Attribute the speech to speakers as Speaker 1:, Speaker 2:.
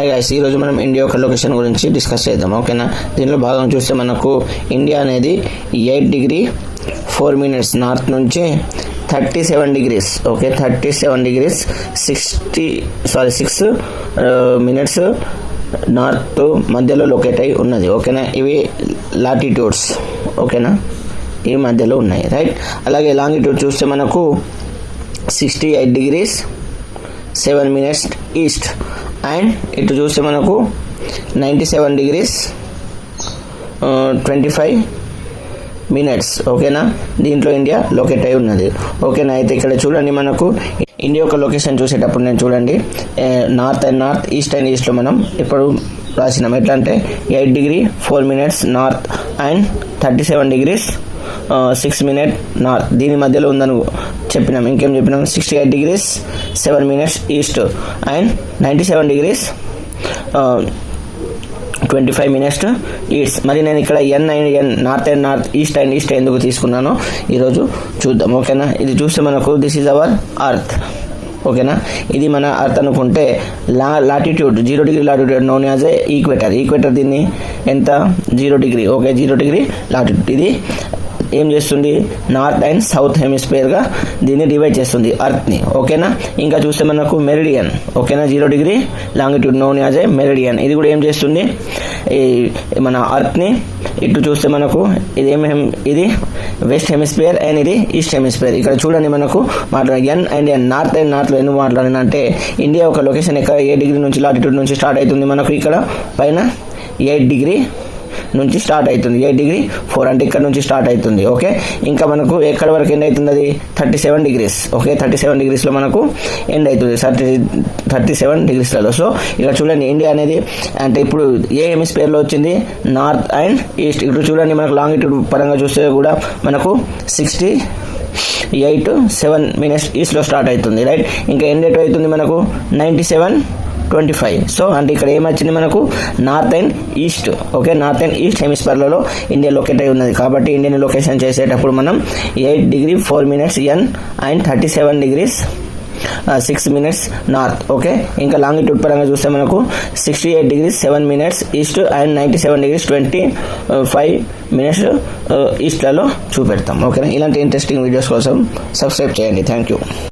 Speaker 1: Hi guys, ఈరోజు మనం India యొక్క లొకేషన్ గురించి డిస్కస్ చేద్దాం. ఓకేనా, దీనిలో భాగం చూస్తే మనకు ఇండియా అనేది 8 డిగ్రీ 4 మినిట్స్ నార్త్ నుంచి 37 degrees, okay 37 degrees 6 minutes north మధ్యలో లొకేట్ అయి ఉన్నది. ఓకేనా, ఇవి లాటిట్యూడ్స్, ఓకేనా, ఈ మధ్యలో ఉన్నాయి, రైట్. అలాగే లాంగిట్యూడ్ చూస్తే మనకు 68 డిగ్రీస్ 7 మినిట్స్ ఈస్ట్, అండ్ ఇటు చూస్తే మనకు 97 డిగ్రీస్ 25 మినిట్స్. ఓకేనా, దీంట్లో ఇండియా లొకేట్ అయి ఉన్నది. ఓకేనా, అయితే ఇక్కడ చూడండి, మనకు ఇండియా యొక్క లొకేషన్ చూసేటప్పుడు నేను చూడండి north and north, east and ఈస్ట్లో మనం ఇప్పుడు రాసినాం. ఎట్లా అంటే 8 degree 4 minutes north and 37 degrees 6 minute north, దీని మధ్యలో ఉందని చెప్పినాం. ఇంకేం చెప్పినాం, 68 degrees 7 minutes east and 97 degrees 25 minutes east. మరి నేను ఇక్కడ N north and north, east and east ఎందుకు తీసుకున్నానో ఈరోజు చూద్దాం. ఓకేనా, ఇది చూస్తే మనకు దిస్ ఈజ్ అవర్ అర్త్. ఓకేనా, ఇది మన అర్త్ అనుకుంటే latitude 0 degree latitude known as a equator దీన్ని ఎంత 0 డిగ్రీ, ఓకే 0 డిగ్రీ లాటిట్యూడ్. ఇది ఏం చేస్తుంది, నార్త్ అండ్ సౌత్ హెమిస్ఫియర్గా దీన్ని డివైడ్ చేస్తుంది అర్త్ని. ఓకేనా, ఇంకా చూస్తే మనకు మెరిడియన్, ఓకేనా 0 degree longitude known as a meridian. ఇది కూడా ఏం చేస్తుంది, మన అర్త్ని ఇటు చూస్తే మనకు ఇది వెస్ట్ హెమిస్ఫియర్ అండ్ ఇది ఈస్ట్ హెమిస్ఫియర్. ఇక్కడ చూడండి, మనకు ఎన్ అండ్ నార్త్ అండ్ నార్త్లో ఎందుకు మాట్లాడినంటే ఇండియా ఒక లొకేషన్ ఎక్కడ 8 డిగ్రీ నుంచి లాటిట్యూడ్ నుంచి స్టార్ట్ అవుతుంది. మనకు ఇక్కడ పైన 8 డిగ్రీ నుంచి స్టార్ట్ అవుతుంది, 8 డిగ్రీ 4 అంటే ఇక్కడ నుంచి స్టార్ట్ అవుతుంది. ఓకే, ఇంకా మనకు ఎక్కడ వరకు ఎండ్ అవుతుంది, అది 37 డిగ్రీస్. ఓకే, 37 డిగ్రీస్లో మనకు ఎండ్ అవుతుంది, 37 డిగ్రీస్లలో. సో ఇక్కడ చూడండి, ఇండియా అనేది అంటే ఇప్పుడు ఏ హెమిస్ఫియర్లో వచ్చింది, నార్త్ అండ్ ఈస్ట్. ఇప్పుడు చూడండి, మనకు లాంగిట్యూడ్ పరంగా చూస్తే కూడా మనకు 68 7 మినిట్స్ ఈస్ట్లో స్టార్ట్ అవుతుంది, రైట్. ఇంకా ఎండ్ ఎటు అవుతుంది మనకు 97.25. సో అంటే ఇక్కడ ఏమొచ్చింది మనకు north and east. Okay, north and east హెమిస్ఫియర్లలో ఇండియా లొకేట్ అయి ఉన్నది. కాబట్టి ఇండియన్ లొకేషన్ చేసేటప్పుడు మనం 8 degree 4 minutes N and 37 degrees 6 minutes north. Okay, ఇంకా లాంగిట్యూడ్ పరంగా చూస్తే మనకు 68 degrees 7 minutes east and 97 degrees 25 minutes ఈస్ట్లలో చూపెడతాం. ఓకేనా, ఇలాంటి ఇంట్రెస్టింగ్ వీడియోస్ కోసం సబ్స్క్రైబ్ చేయండి. Thank you.